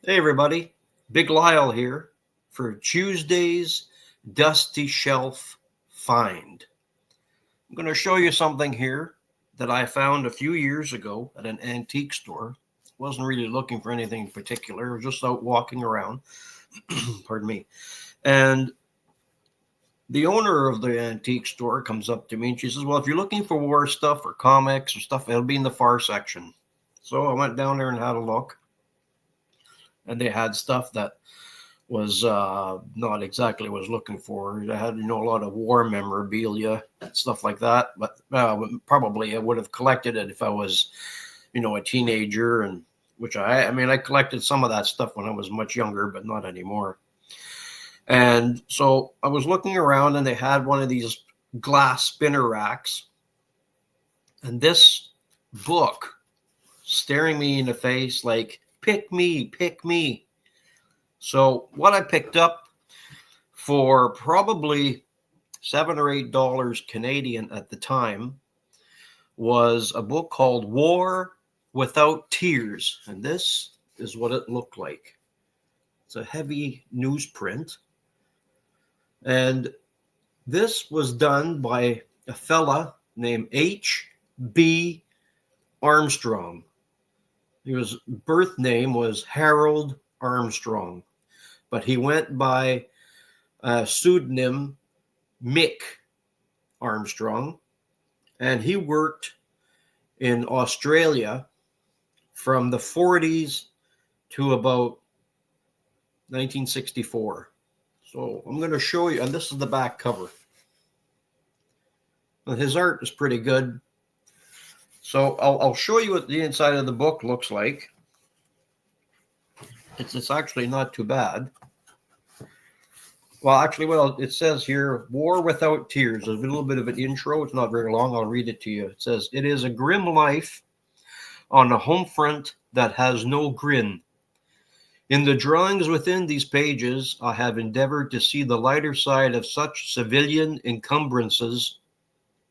Hey everybody, Big Lyle here for Tuesday's Dusty Shelf Find. I'm going to show you something here that I found a few years ago at an antique store. Wasn't really looking for anything in particular, I was just out walking around. Pardon me. And the owner of the antique store comes up to me and she says, "Well, if you're looking for war stuff or comics or stuff, it'll be in the far section." So I went down there and had a look, and they had stuff that was not exactly what I was looking for. I had, a lot of war memorabilia, stuff like that. But probably I would have collected it if I was, a teenager. And which I collected some of that stuff when I was much younger, but not anymore. And so I was looking around, and they had one of these glass spinner racks, and this book staring me in the face like, "Pick me, pick me." So what I picked up for probably $7 or $8 Canadian at the time was a book called War Without Tears. And this is what it looked like. It's a heavy newsprint. And this was done by a fella named H.B. Armstrong. His birth name was Harold Armstrong, but he went by a pseudonym Mick Armstrong, and he worked in Australia from the 40s to about 1964. So I'm going to show you, and this is the back cover. And his art is pretty good. So I'll show you what the inside of the book looks like. It's actually not too bad. Well, actually, what it says here, War Without Tears. There's a little bit of an intro. It's not very long. I'll read it to you. It says, "It is a grim life on a home front that has no grin. In the drawings within these pages, I have endeavored to see the lighter side of such civilian encumbrances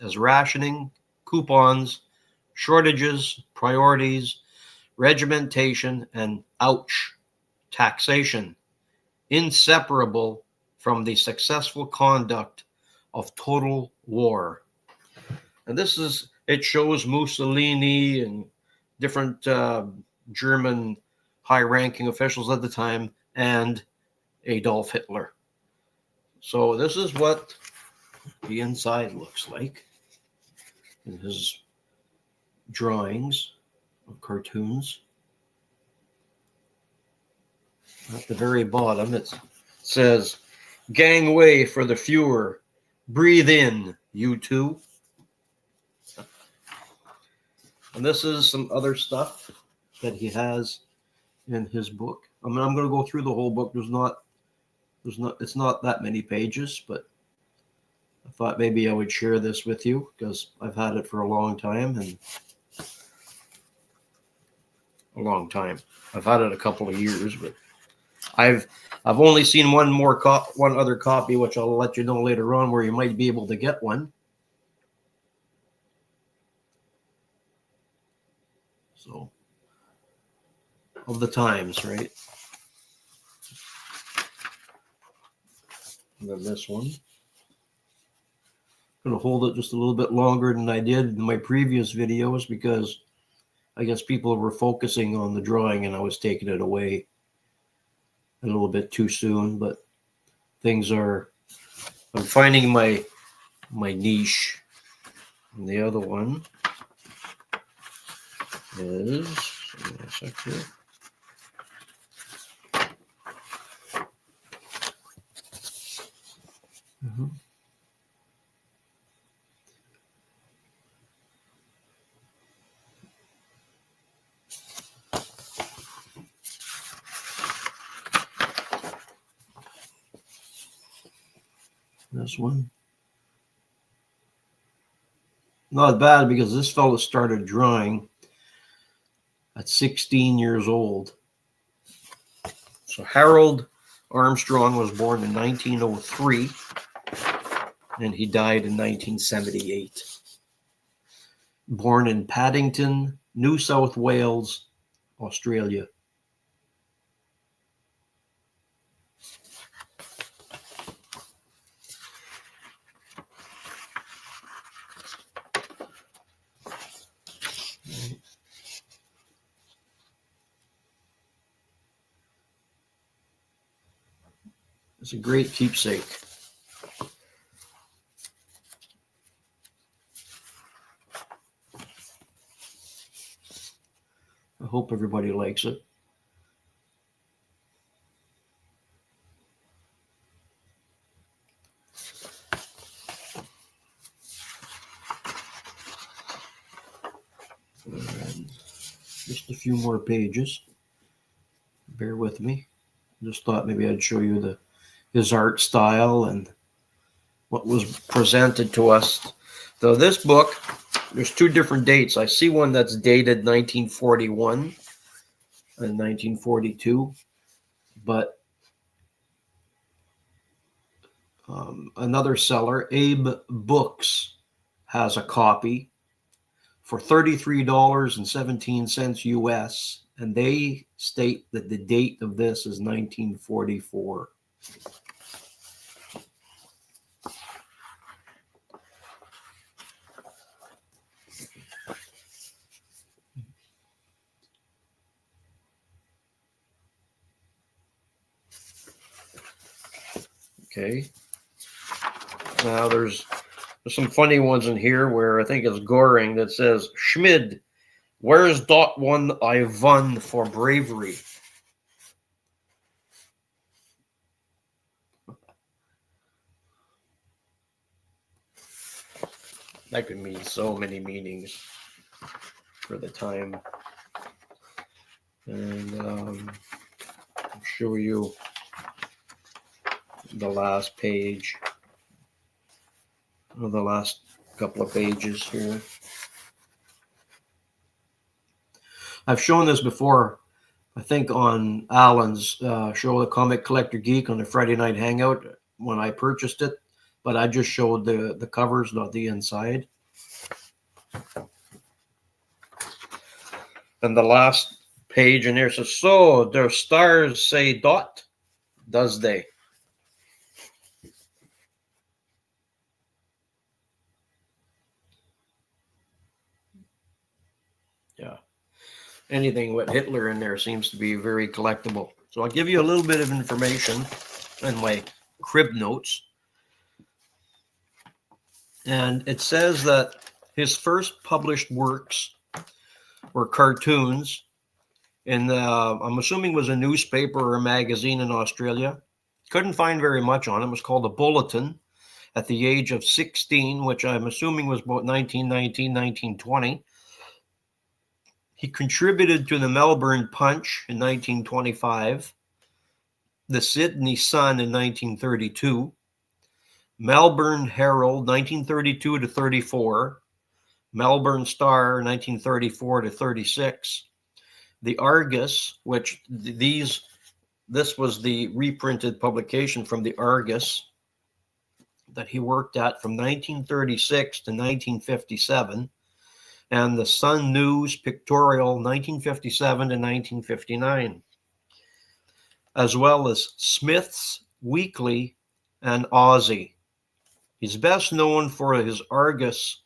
as rationing, coupons, shortages, priorities, regimentation, and ouch, taxation, inseparable from the successful conduct of total war." And it shows Mussolini and different German high-ranking officials at the time and Adolf Hitler. So this is what the inside looks like in his drawings of cartoons. At the very bottom, it says, "Gangway for the Fuhrer. Breathe in, you two." And this is some other stuff that he has in his book. I'm going to go through the whole book. It's not that many pages, but I thought maybe I would share this with you because I've had it for a long time, I've had it a couple of years, but I've only seen one other copy, which I'll let you know later on, where you might be able to get one. So, of the times, right? And then this one. I'm going to hold it just a little bit longer than I did in my previous videos because I guess people were focusing on the drawing and I was taking it away a little bit too soon, but I'm finding my niche. And the other one is, give me a sec here. This one. Not bad because this fellow started drawing at 16 years old. So Harold Armstrong was born in 1903 and he died in 1978. Born in Paddington, New South Wales, Australia. It's a great keepsake. I hope everybody likes it. And just a few more pages. Bear with me. Just thought maybe I'd show you his art style and what was presented to us. So this book, there's two different dates. I see one that's dated 1941 and 1942, but another seller, Abe Books, has a copy for $33.17 US, and they state that the date of this is 1944. Okay. Now there's some funny ones in here where I think it's Goring that says, Schmid, where's dot one I won for bravery? That could mean so many meanings for the time. And I'll show you the last page, or the last couple of pages here. I've shown this before, I think on Alan's show, The Comic Collector Geek, on the Friday Night Hangout when I purchased it, but I just showed the covers, not the inside. And the last page in there says, so their stars say dot, does they? Yeah. Anything with Hitler in there seems to be very collectible. So I'll give you a little bit of information in my crib notes. And it says that his first published works were cartoons in I'm assuming was a newspaper or a magazine in Australia. Couldn't find very much on it. It was called The Bulletin at the age of 16, which I'm assuming was about 1919, 1920. He contributed to the Melbourne Punch in 1925, the Sydney Sun in 1932, Melbourne Herald 1932 to 34, Melbourne Star 1934 to 36, the Argus, which this was the reprinted publication from the Argus that he worked at from 1936 to 1957, and the Sun News Pictorial 1957 to 1959, as well as Smith's Weekly and Aussie. He's best known for his Argus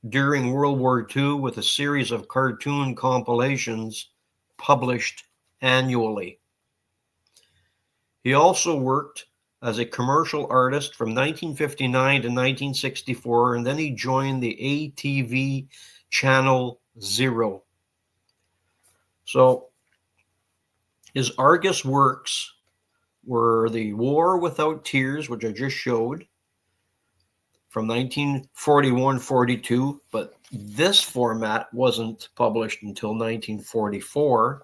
during World War II with a series of cartoon compilations published annually. He also worked as a commercial artist from 1959 to 1964, and then he joined the ATV Channel Zero. So his Argus works were The War Without Tears, which I just showed, from 1941-42, but this format wasn't published until 1944.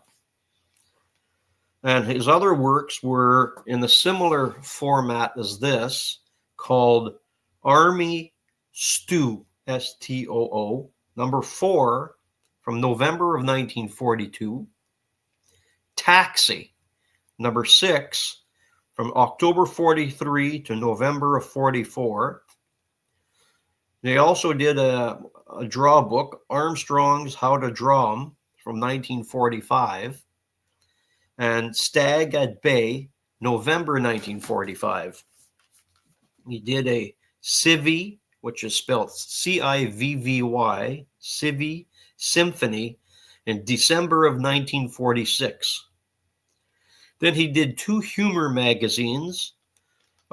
And his other works were in a similar format as this, called Army Stew, S-T-O-O, number 4, from November of 1942, Taxi, number 6, from October 43 to November of 44. They also did a draw book, Armstrong's How to Draw 'em, from 1945, and Stag at Bay, November 1945. He did a Civvy, which is spelled C-I-V-V-Y, Civvy Symphony, in December of 1946. Then he did 2 humor magazines,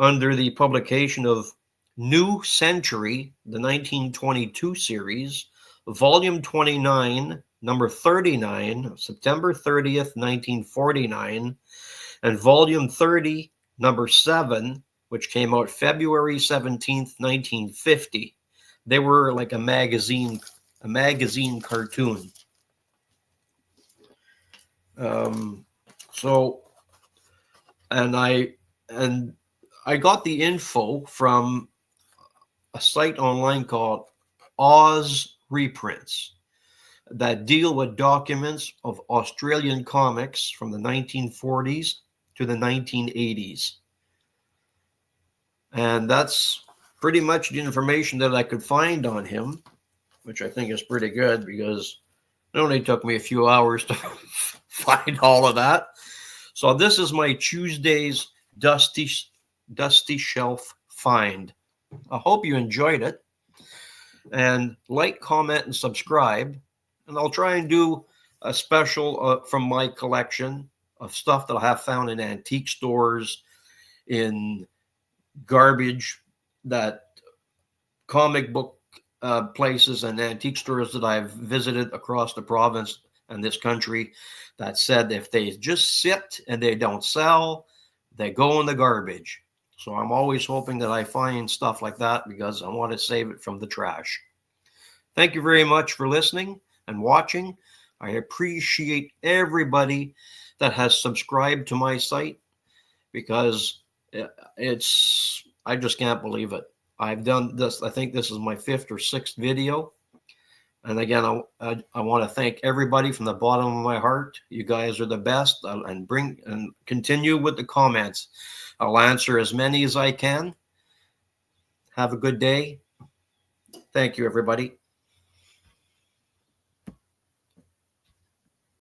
under the publication of New Century, the 1922 series, Volume 29, number 39, September 30th, 1949, and Volume 30, number 7, which came out February 17th, 1950. They were like a magazine cartoon. And I got the info from a site online called Oz Reprints that deal with documents of Australian comics from the 1940s to the 1980s. And that's pretty much the information that I could find on him, which I think is pretty good because it only took me a few hours to find all of that. So this is my Tuesday's Dusty Shelf find. I hope you enjoyed it. And like, comment, and subscribe. And I'll try and do a special from my collection of stuff that I have found in antique stores, in garbage, that comic book places and antique stores that I've visited across the province and this country that said if they just sit and they don't sell, they go in the garbage. So I'm always hoping that I find stuff like that because I want to save it from the trash. Thank you very much for listening and watching. I appreciate everybody that has subscribed to my site because I just can't believe it. I've done this, I think this is my 5th or 6th video. And again, I want to thank everybody from the bottom of my heart. You guys are the best, and continue with the comments. I'll answer as many as I can. Have a good day. Thank you, everybody.